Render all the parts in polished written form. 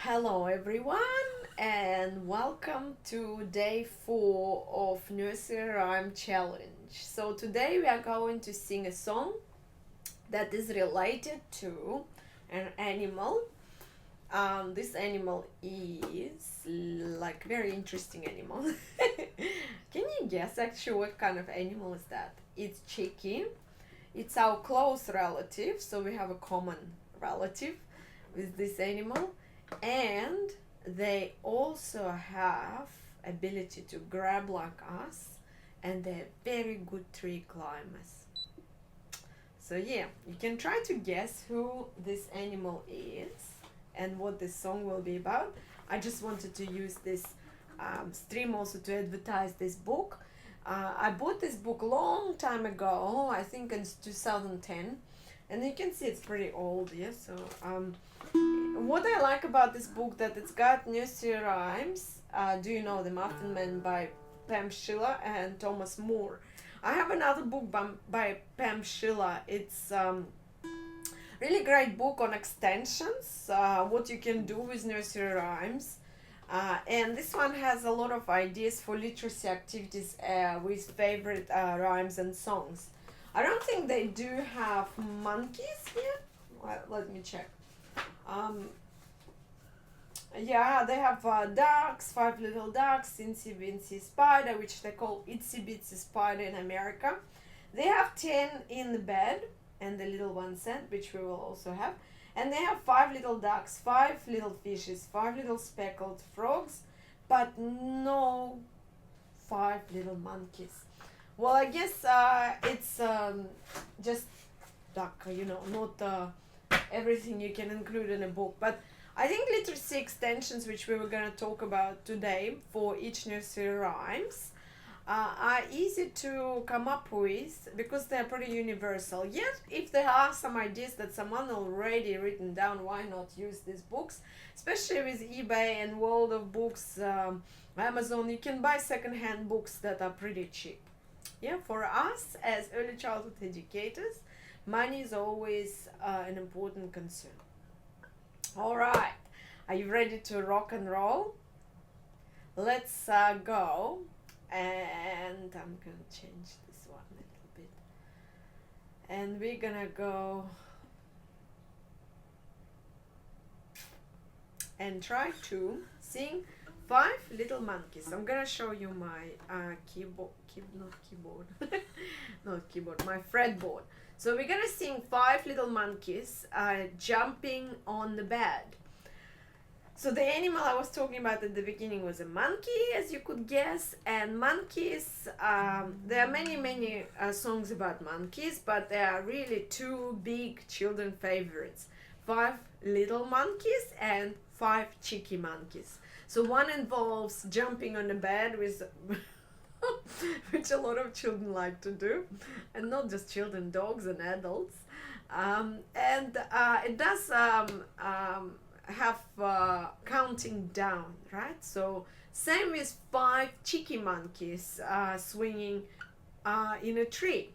Hello everyone and welcome to day 4 of Nursery Rhyme Challenge. So today we are going to sing a song that is related to an animal. This animal is like very interesting animal. Can you guess actually what kind of animal is that? It's chicken. It's our close relative, so we have a common relative with this animal, and they also have ability to grab like us, and they're very good tree climbers. So yeah, you can try to guess who this animal is and what this song will be about. I just wanted to use this stream also to advertise this book. I bought this book a long time ago, I think in 2010, and you can see it's pretty old. Yeah, so what I like about this book that it's got nursery rhymes. Do you know The Muffin Man by Pam Shiller and Thomas Moore. I have another book by Pam Shiller. It's really great book on extensions, what you can do with nursery rhymes. And this one has a lot of ideas for literacy activities with favorite rhymes and songs. I don't think they do have monkeys here. Well, let me check. Yeah, they have ducks, 5 little ducks, Incy Wincy Spider, which they call Itsy Bitsy Spider in America. They have 10 in the bed, and the little one sent, which we will also have. And they have 5 little ducks, 5 little fishes, 5 little speckled frogs, but no 5 little monkeys. Well, I guess it's just duck, not everything you can include in a book. But I think literacy extensions, which we were going to talk about today for each nursery rhymes, are easy to come up with because they're pretty universal. Yet, if there are some ideas that someone already written down, why not use these books? Especially with eBay and World of Books, Amazon, you can buy second-hand books that are pretty cheap. Yeah, for us as early childhood educators, money is always an important concern. All right, are you ready to rock and roll? Let's go. And I'm gonna change this one a little bit, and we're gonna go and try to sing 5 Little Monkeys. I'm gonna show you my my fretboard. So we're gonna sing 5 Little Monkeys jumping on the bed. So the animal I was talking about at the beginning was a monkey, as you could guess. And monkeys, there are many songs about monkeys, but there are really 2 big children favorites: 5 Little Monkeys and 5 Cheeky Monkeys. So one involves jumping on the bed with which a lot of children like to do, and not just children, dogs and adults. And it does have counting down, right? So same with 5 cheeky monkeys swinging in a tree,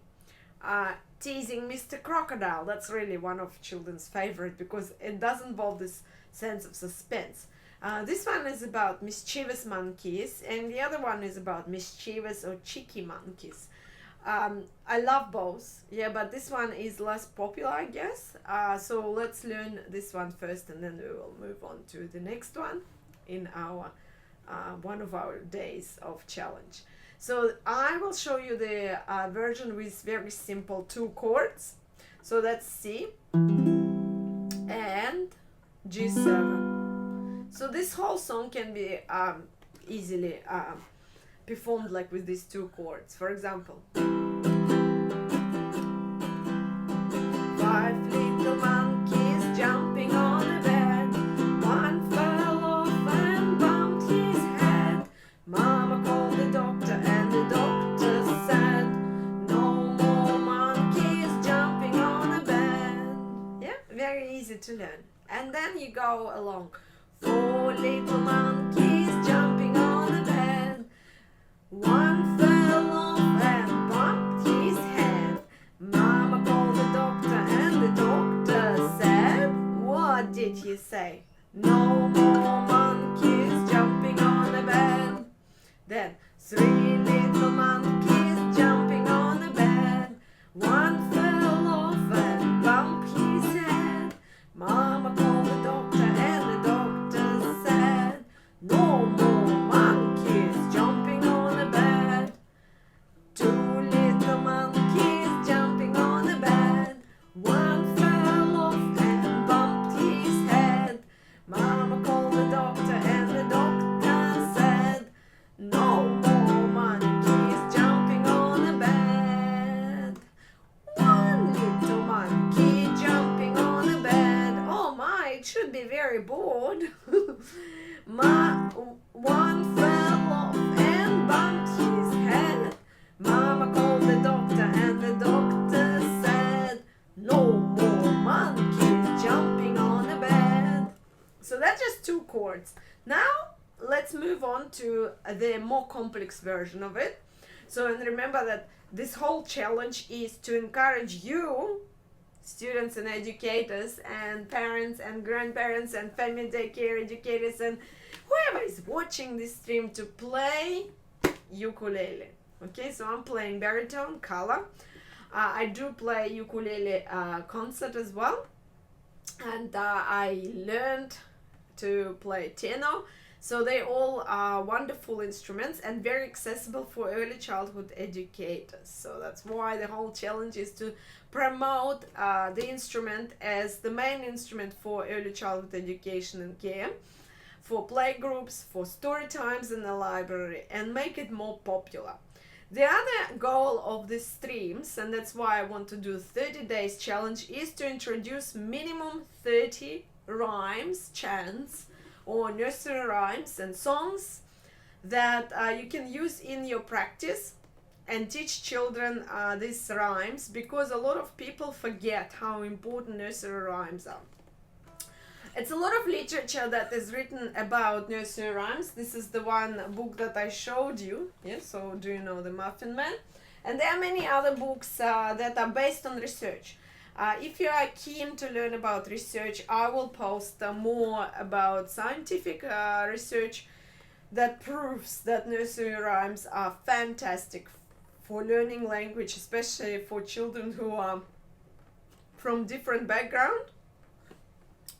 teasing Mr. Crocodile. That's really one of children's favorite because it does involve this sense of suspense. This one is about mischievous monkeys, and the other one is about mischievous or cheeky monkeys. I love both, yeah, but this one is less popular, I guess. So let's learn this one first, and then we will move on to the next one in our one of our days of challenge. So I will show you the version with very simple 2 chords. So that's C and G7. So this whole song can be easily performed like with these 2 chords. For example, 5 little monkeys jumping on a bed. One fell off and bumped his head. Mama called the doctor and the doctor said, no more monkeys jumping on a bed. Yeah, very easy to learn. And then you go along. 4 little monkeys jumping on a bed. One fell off and bumped his head. Mama called the doctor and the doctor said, what did he say? No more monkeys jumping on the bed. Then three little monkeys jumping on the bed. One fell off and bumped his head. Mama called the doctor and the doctor said, no more monkeys jumping on the bed. Two little monkeys jumping on the bed. One fell off and bumped his head. Mama called the doctor and the doctor said, no more monkeys jumping on the bed. One little monkey jumping on the bed. Oh my, it should be very bored. One fell off and bumped his head. Mama called the doctor and the doctor said, no more monkeys jumping on the bed. So that's just two chords. Now let's move on to the more complex version of it. So, and remember that this whole challenge is to encourage you, students and educators and parents and grandparents and family daycare educators and whoever is watching this stream, to play ukulele. Okay, so I'm playing baritone, color. I do play ukulele concert as well, and I learned to play tenor. So they all are wonderful instruments and very accessible for early childhood educators. So that's why the whole challenge is to promote the instrument as the main instrument for early childhood education and care, for playgroups, for story times in the library, and make it more popular. The other goal of these streams, and that's why I want to do 30 days challenge, is to introduce minimum 30 rhymes, chants, or nursery rhymes and songs that you can use in your practice and teach children these rhymes, because a lot of people forget how important nursery rhymes are. It's a lot of literature that is written about nursery rhymes. This is the one book that I showed you. Yeah, so do you know the Muffin Man? And there are many other books that are based on research. If you are keen to learn about research, I will post more about scientific research that proves that nursery rhymes are fantastic for learning language, especially for children who are from different backgrounds.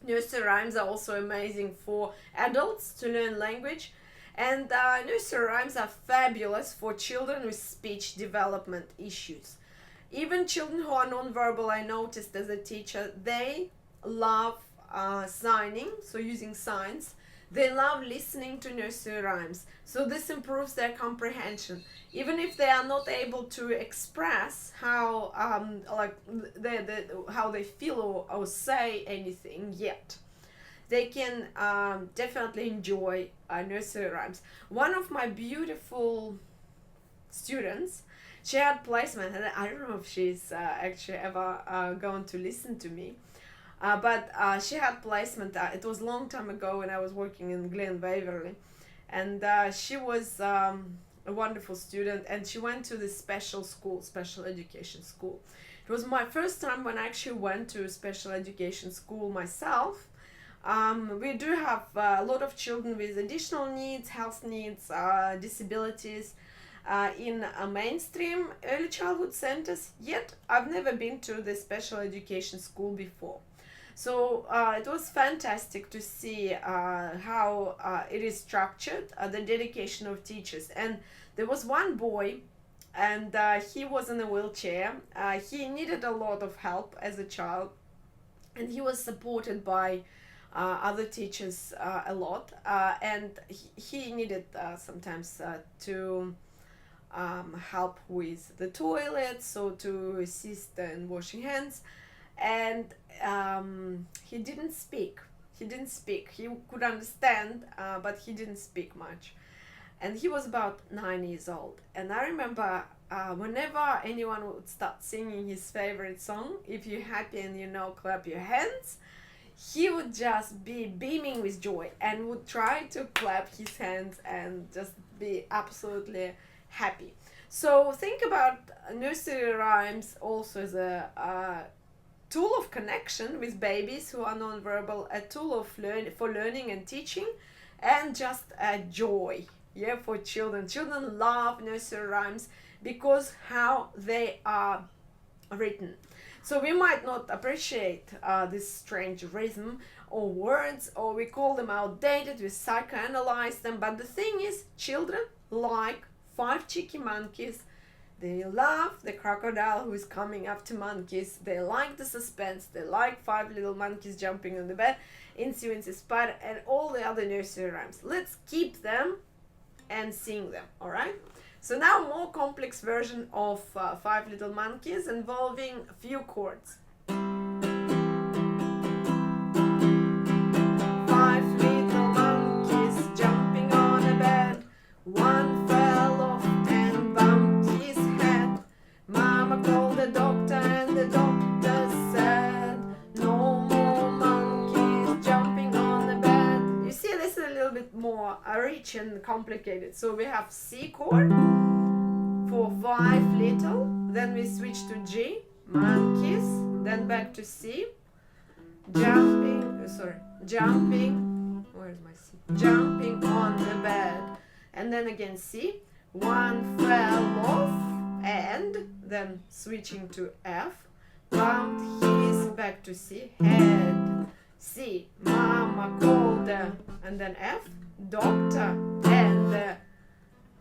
Nursery rhymes are also amazing for adults to learn language, and nursery rhymes are fabulous for children with speech development issues. Even children who are nonverbal, I noticed as a teacher, they love signing, so using signs. They love listening to nursery rhymes. So this improves their comprehension. Even if they are not able to express how how they feel or say anything yet, they can definitely enjoy nursery rhymes. One of my beautiful students, she had placement, and I don't know if she's actually ever going to listen to me, but she had placement. It was a long time ago when I was working in Glen Waverly, and she was a wonderful student, and she went to this special school, special education school. It was my first time when I actually went to a special education school myself. We do have a lot of children with additional needs, health needs, disabilities, in mainstream early childhood centers, yet I've never been to the special education school before. So it was fantastic to see how it is structured, the dedication of teachers. And there was one boy, and he was in a wheelchair. He needed a lot of help as a child, and he was supported by other teachers a lot, and he needed sometimes to help with the toilet, so to assist in washing hands. And he didn't speak. He could understand, but he didn't speak much. And he was about 9 years old. And I remember whenever anyone would start singing his favorite song, "If you're happy and you know, clap your hands," he would just be beaming with joy and would try to clap his hands and just be absolutely happy. So think about nursery rhymes also as a tool of connection with babies who are non-verbal, a tool of for learning and teaching, and just a joy, yeah, for children. Children love nursery rhymes because how they are written. So we might not appreciate this strange rhythm or words, or we call them outdated, we psychoanalyze them, but the thing is, children like Five Cheeky Monkeys. They love the crocodile who is coming after monkeys. They like the suspense. They like Five Little Monkeys jumping on the bed, Incy Wincy Spider, and all the other nursery rhymes. Let's keep them and sing them, alright? So now more complex version of Five Little Monkeys involving a few chords. Five little monkeys jumping on a bed. One fell off and bumped his head. Mama called the doctor and the doctor said, no more monkeys jumping on the bed. You see, this is a little bit more rich and complicated. So we have C chord for five little, then we switch to G, monkeys, then back to C, jumping, where's my C? Jumping on the bed, and then again C, one fell off, and then switching to F, bumped his, back to C, head, C, mama called the, and then F, doctor, and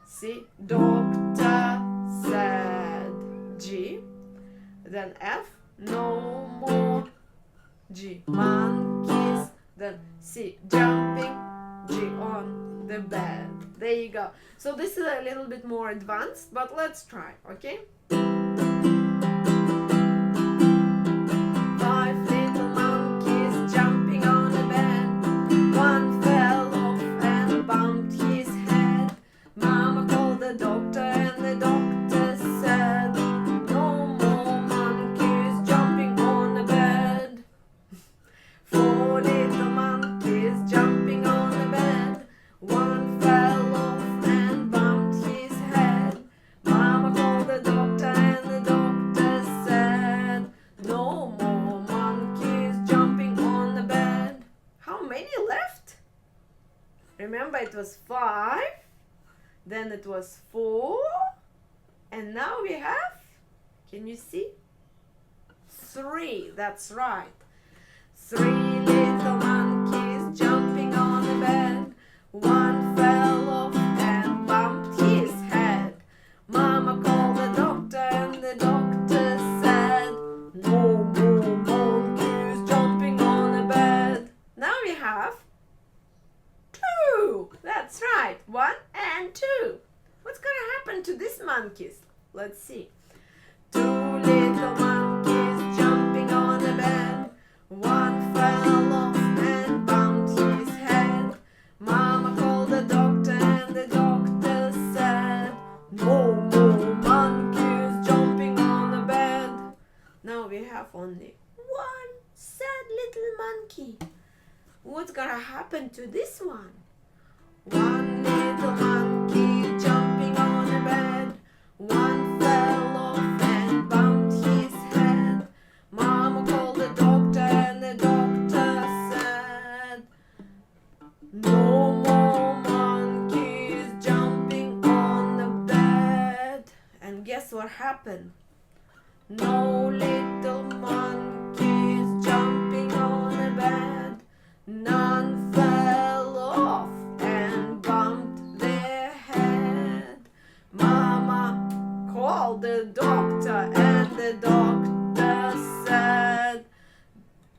C, doctor said, G, then F, no more, G, monkeys, then C, jumping, G on the bed. There you go. So this is a little bit more advanced, but let's try, okay? Five little monkeys jumping on the bed. One fell off and bumped his head. Mama called the doctor and the doctor said, no more monkeys jumping on the bed. Four little monkeys jumping on the bed. One fell off and bumped his head. Mama called the doctor and the doctor said, no more monkeys jumping on the bed. How many left? Remember, it was 5, then it was 4, and now we have, can you see? 3, that's right. 3 little monkeys jumping on the bed. One fell off and bumped his head. Mama called the doctor and the doctor said, no more monkeys jumping on the bed. Now we have 2. That's right. 1 and 2. What's gonna happen to these monkeys? Let's see. 2 little monkeys jumping on the bed. One fell off and bumped his head. Mama called the doctor and the doctor said, no more monkeys jumping on the bed. Now we have only 1 sad little monkey. What's gonna happen to this one? 1 little monkey jumping on the bed. One fell off and bumped his head. Mama called the doctor and the doctor said, no more monkeys jumping on the bed. And guess what happened? No little monkeys jumping on the bed. None fell off and bumped their head. Mama called the doctor and the doctor said,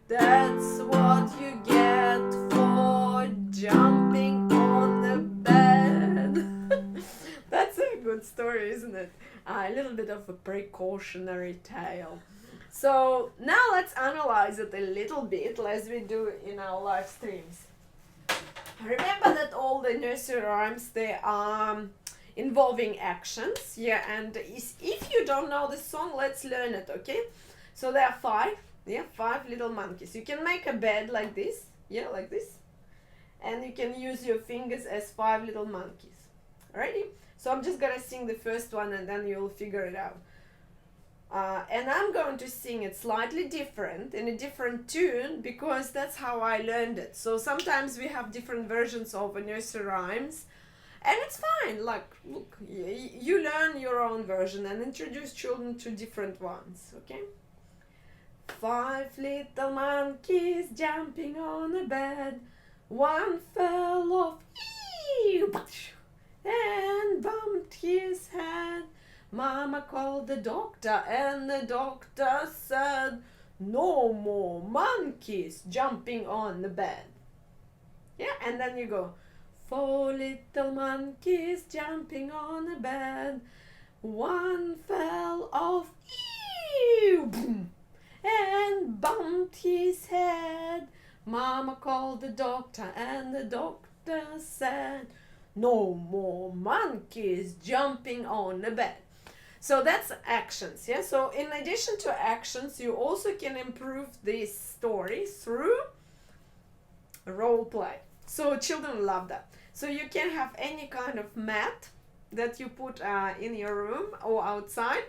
that's what you get for jumping on the bed. That's a good story, isn't it? A little bit of a precautionary tale. So now let's analyze it a little bit as we do in our live streams. Remember that all the nursery rhymes, they are involving actions, yeah, and if you don't know the song, let's learn it, okay? So there are 5 little monkeys. You can make a bed like this, yeah, like this, and you can use your fingers as 5 little monkeys. Ready? So I'm just gonna sing the first one and then you'll figure it out. And I'm going to sing it slightly different, in a different tune, because that's how I learned it. So sometimes we have different versions of a nursery rhymes, and it's fine. Like, look, you learn your own version and introduce children to different ones, okay? 5 little monkeys jumping on a bed. One fell off and bumped his head. Mama called the doctor, and the doctor said, "No more monkeys jumping on the bed." Yeah, and then you go, 4 little monkeys jumping on a bed. One fell off and bumped his head. Mama called the doctor, and the doctor said, "No more monkeys jumping on the bed." So that's actions, yeah? So in addition to actions, you also can improve this story through role play. So children love that. So you can have any kind of mat that you put in your room or outside.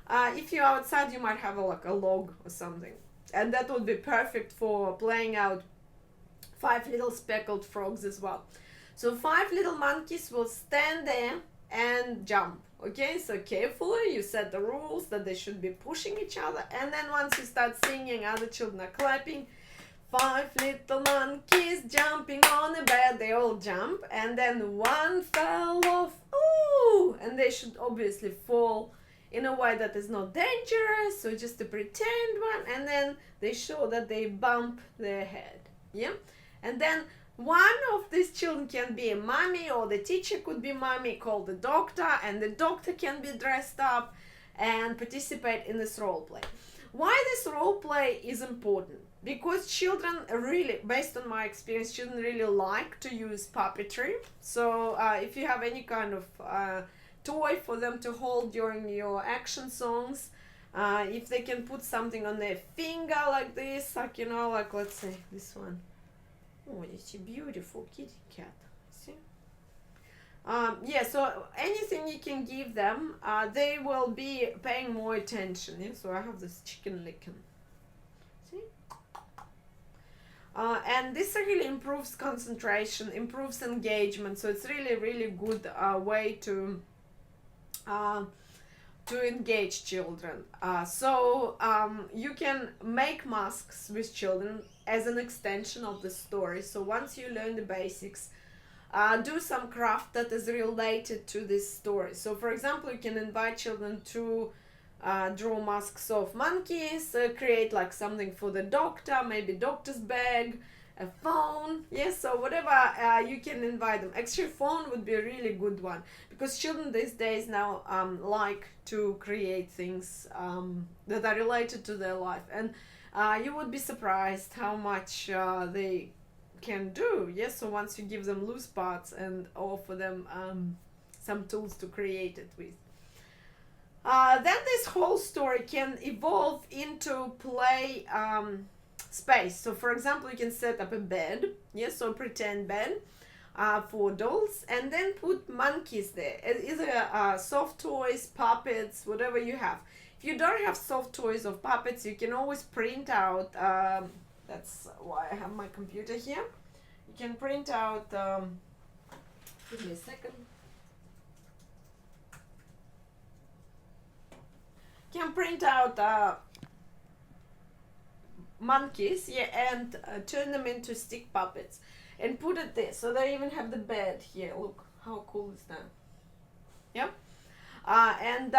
If you're outside, you might have like a log or something. And that would be perfect for playing out 5 little speckled frogs as well. So 5 little monkeys will stand there and jump. Okay, so carefully you set the rules that they should be pushing each other, and then once you start singing, other children are clapping. 5 little monkeys jumping on a bed, they all jump, and then one fell off, ooh, and they should obviously fall in a way that is not dangerous, so just a pretend one, and then they show that they bump their head, yeah, and then one of these children can be a mommy, or the teacher could be mommy, call the doctor, and the doctor can be dressed up and participate in this role play. Why this role play is important? Because children really, based on my experience, children really like to use puppetry. So if you have any kind of toy for them to hold during your action songs, if they can put something on their finger like this, like, you know, like let's say this one. Oh, it's a beautiful kitty cat. See? Yeah, so anything you can give them, they will be paying more attention. Yeah? So I have this chicken licking. See? And this really improves concentration, improves engagement. So it's really, really good way to engage children. So you can make masks with children as an extension of the story. So once you learn the basics, do some craft that is related to this story. So for example, you can invite children to draw masks of monkeys, create like something for the doctor, maybe doctor's bag, a phone, yes, so whatever you can invite them. Actually, phone would be a really good one, because children these days now like to create things that are related to their life, and you would be surprised how much they can do. Yes, so once you give them loose parts and offer them some tools to create it with, then this whole story can evolve into play space. So for example, you can set up a bed, yes, so pretend bed for dolls, and then put monkeys there, either soft toys, puppets, whatever you have. If you don't have soft toys or puppets, you can always print out, that's why I have my computer here, you can print out, give me a second, you can print out monkeys, yeah, and turn them into stick puppets and put it there. So they even have the bed here. Look how cool is that? Yeah. And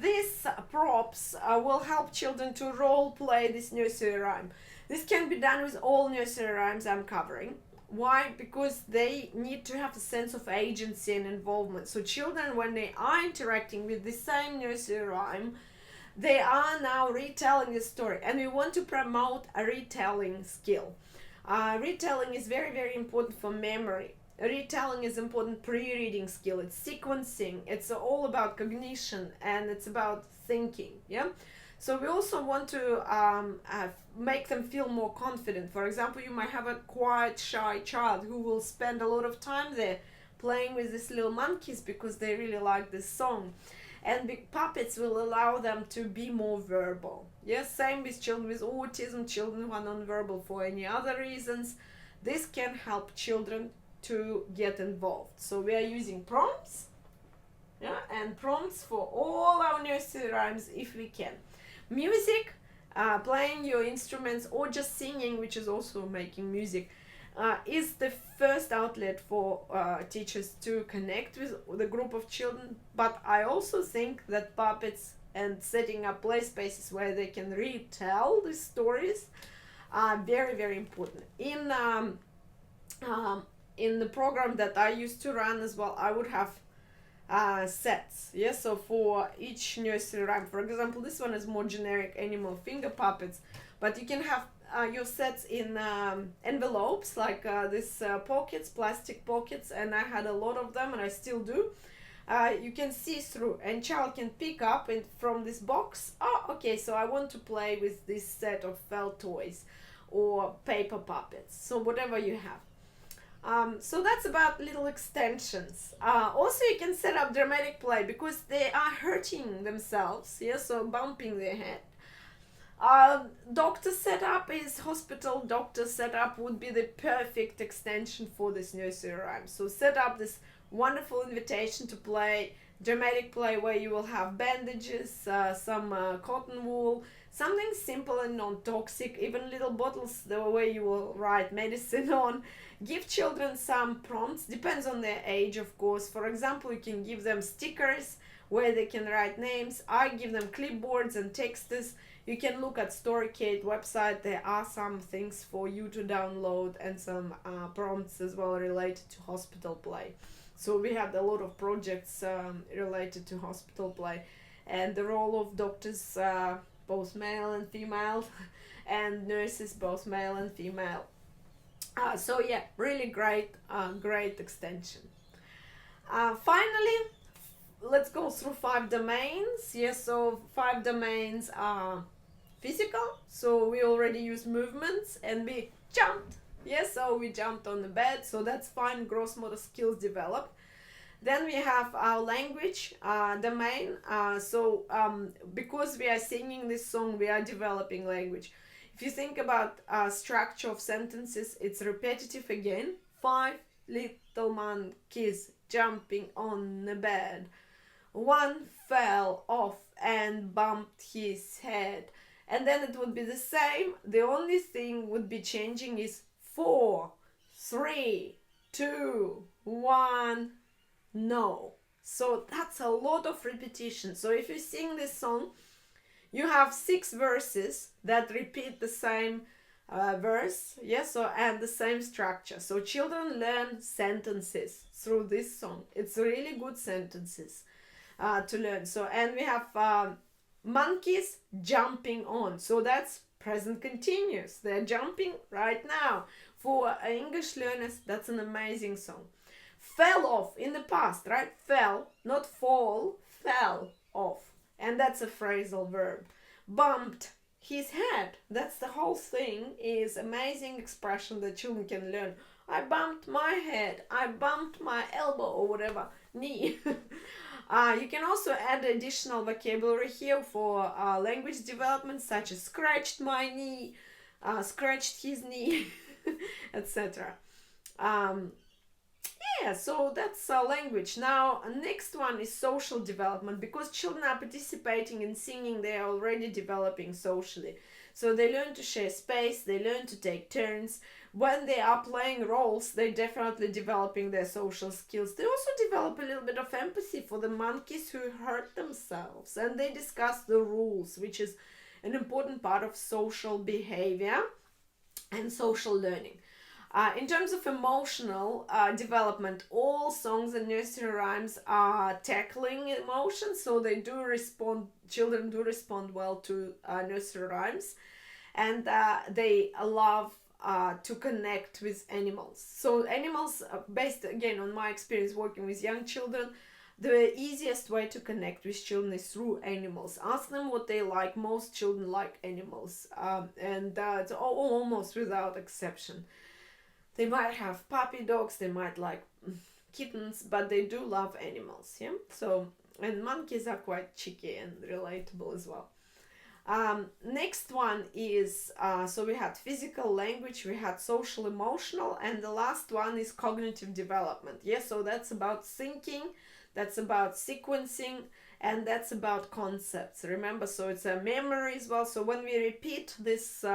these props will help children to role play this nursery rhyme. This can be done with all nursery rhymes I'm covering. Why? Because they need to have a sense of agency and involvement. So children, when they are interacting with the same nursery rhyme, they are now retelling the story, and we want to promote a retelling skill. Retelling is very, very important for memory. Retelling is important pre-reading skill. It's sequencing. It's all about cognition, and it's about thinking. Yeah. So we also want to make them feel more confident. For example, you might have a quiet, shy child who will spend a lot of time there playing with these little monkeys because they really like this song. and puppets will allow them to be more verbal. Yes, same with children with autism, children who are non-verbal for any other reasons. This can help children to get involved. So we are using prompts, yeah, and prompts for all our nursery rhymes if we can. Music, playing your instruments or just singing, which is also making music, is the first outlet for teachers to connect with the group of children. But I also think that puppets and setting up play spaces where they can retell the stories are very, very important. In the program that I used to run as well, I would have sets. Yes, so for each nursery rhyme, for example, this one is more generic animal finger puppets, but you can have your sets in envelopes like this pockets, plastic pockets, and I had a lot of them and I still do. You can see through and child can pick up it from this box. Oh, okay, so I want to play with this set of felt toys or paper puppets, so whatever you have. So that's about little extensions. Also, you can set up dramatic play because they are hurting themselves, yeah, so bumping their head. Doctor setup is hospital doctor setup would be the perfect extension for this nursery rhyme. So set up this wonderful invitation to play dramatic play where you will have bandages, some cotton wool, something simple and non-toxic, even little bottles the way you will write medicine on. Give children some prompts, depends on their age, of course. For example, you can give them stickers where they can write names. I give them clipboards and texts. You can look at Storykate website. There are some things for you to download and some prompts as well related to hospital play. So we had a lot of projects related to hospital play and the role of doctors, both male and female, and nurses, both male and female. So yeah, really great extension. Finally, let's go through 5 domains. Yes, so 5 domains are physical. So we already use movements and we jumped. Yes, so we jumped on the bed. So that's fine. Gross motor skills developed. Then we have our language domain. Because we are singing this song, we are developing language. If you think about structure of sentences, it's repetitive again. 5 little monkeys jumping on the bed. One fell off and bumped his head. And then it would be the same. The only thing would be changing is 4, 3, 2, 1, no. So that's a lot of repetition. So if you sing this song, you have 6 verses that repeat the same verse, yes, so and the same structure. So children learn sentences through this song. It's really good sentences to learn. So and we have monkeys jumping on. So that's present continuous. They're jumping right now. For English learners, that's an amazing song. Fell off in the past, right? Fell, not fall, fell off. And that's a phrasal verb. Bumped his head. That's the whole thing. Is amazing expression that children can learn. I bumped my head. I bumped my elbow or whatever. Knee. You can also add additional vocabulary here for language development, such as scratched my knee, scratched his knee, etc. Yeah, so that's language. Now, next one is social development. Because children are participating in singing, they are already developing socially. So they learn to share space, they learn to take turns. When they are playing roles, they're definitely developing their social skills. They also develop a little bit of empathy for the monkeys who hurt themselves. And they discuss the rules, which is an important part of social behavior and social learning. In terms of emotional development, all songs and nursery rhymes are tackling emotions, so they do respond. Children do respond well to nursery rhymes, and they love to connect with animals. So animals, based again on my experience working with young children, the easiest way to connect with children is through animals. Ask them what they like. Most children like animals, and it's almost without exception. They might have puppy dogs, they might like kittens, but they do love animals, yeah? So And monkeys are quite cheeky and relatable as well. Next one is, so we had physical language, we had social emotional, and the last one is cognitive development. Yes, so that's about thinking, that's about sequencing, and that's about concepts. Remember, so it's a memory as well. So when we repeat this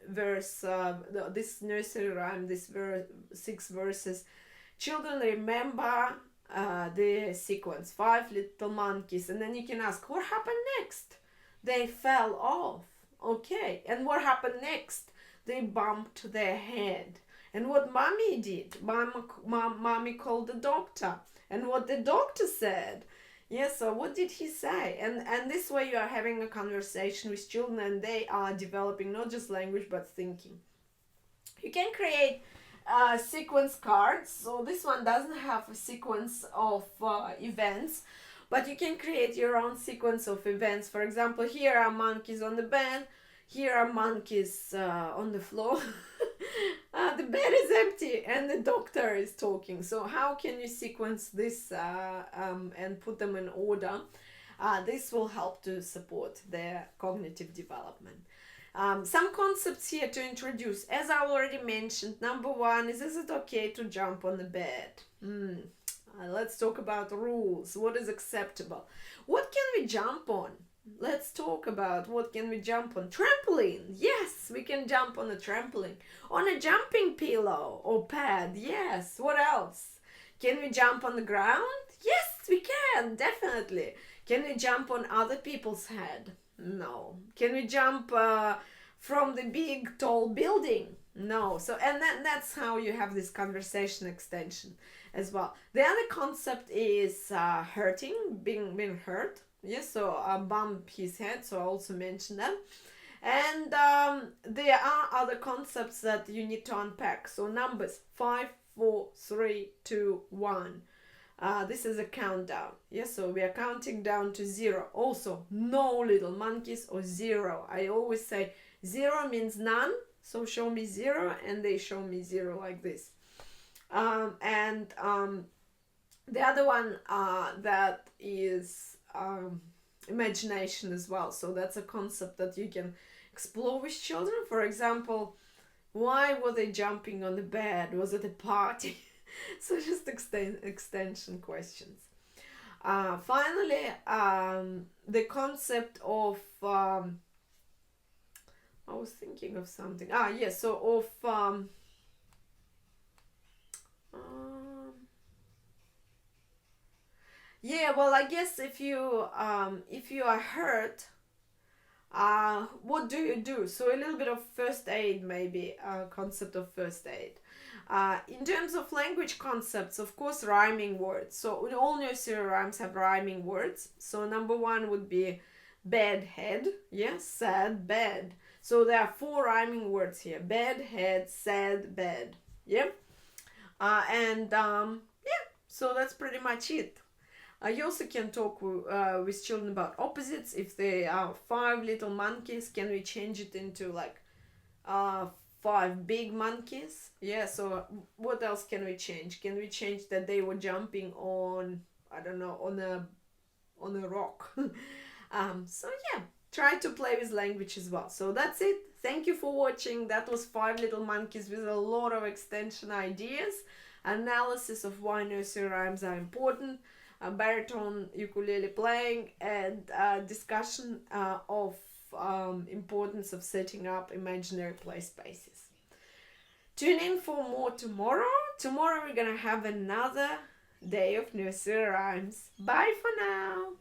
verse, this nursery rhyme, this 6 verses, children remember the sequence, 5 little monkeys, and then you can ask, what happened next? They fell off. Okay. And what happened next? They bumped their head. And what mommy did? Mommy called the doctor. And what the doctor said? Yes, so what did he say? And this way you are having a conversation with children and they are developing not just language but thinking. You can create sequence cards. So this one doesn't have a sequence of events, but you can create your own sequence of events. For example, here are monkeys on the bed. Here are monkeys on the floor. The bed is empty and the doctor is talking. So how can you sequence this and put them in order? This will help to support their cognitive development. Some concepts here to introduce. As I already mentioned, number 1 is it okay to jump on the bed? Let's talk about rules. What is acceptable? What can we jump on? Let's talk about what can we jump on. Trampoline. Yes, we can jump on a trampoline. On a jumping pillow or pad. Yes. What else? Can we jump on the ground? Yes, we can. Definitely. Can we jump on other people's head? No. Can we jump from the big tall building? No. So, and that's how you have this conversation extension as well. The other concept is hurting, being hurt. Yes, so bump his head. So I also mentioned that. And there are other concepts that you need to unpack. So numbers 5, 4, 3, 2, 1. This is a countdown. Yes, so we are counting down to 0. Also, no little monkeys or 0. I always say 0 means none. So show me 0 and they show me 0 like this. And the other one that is imagination as well. So that's a concept that you can explore with children. For example, why were they jumping on the bed? Was it a party? So just extension questions. Finally, the concept of I was thinking of something. Yes. So of yeah. Well, I guess if you are hurt, what do you do? So a little bit of first aid, maybe concept of first aid. In terms of language concepts, of course, rhyming words. So all nursery rhymes have rhyming words. So number 1 would be bed, head. Yes, sad, bed. So there are 4 rhyming words here. Bed, head, sad, bed. Yeah. So that's pretty much it. You also can talk with children about opposites. If they are 5 little monkeys, can we change it into like 5 big monkeys? Yeah, so what else can we change? Can we change that they were jumping on, I don't know, on a rock? So yeah, try to play with language as well. So that's it. Thank you for watching. That was 5 little monkeys with a lot of extension ideas, analysis of why nursery rhymes are important, baritone ukulele playing, and discussion of importance of setting up imaginary play spaces. Tune in for more tomorrow. Tomorrow we're gonna have another day of nursery rhymes. Bye for now.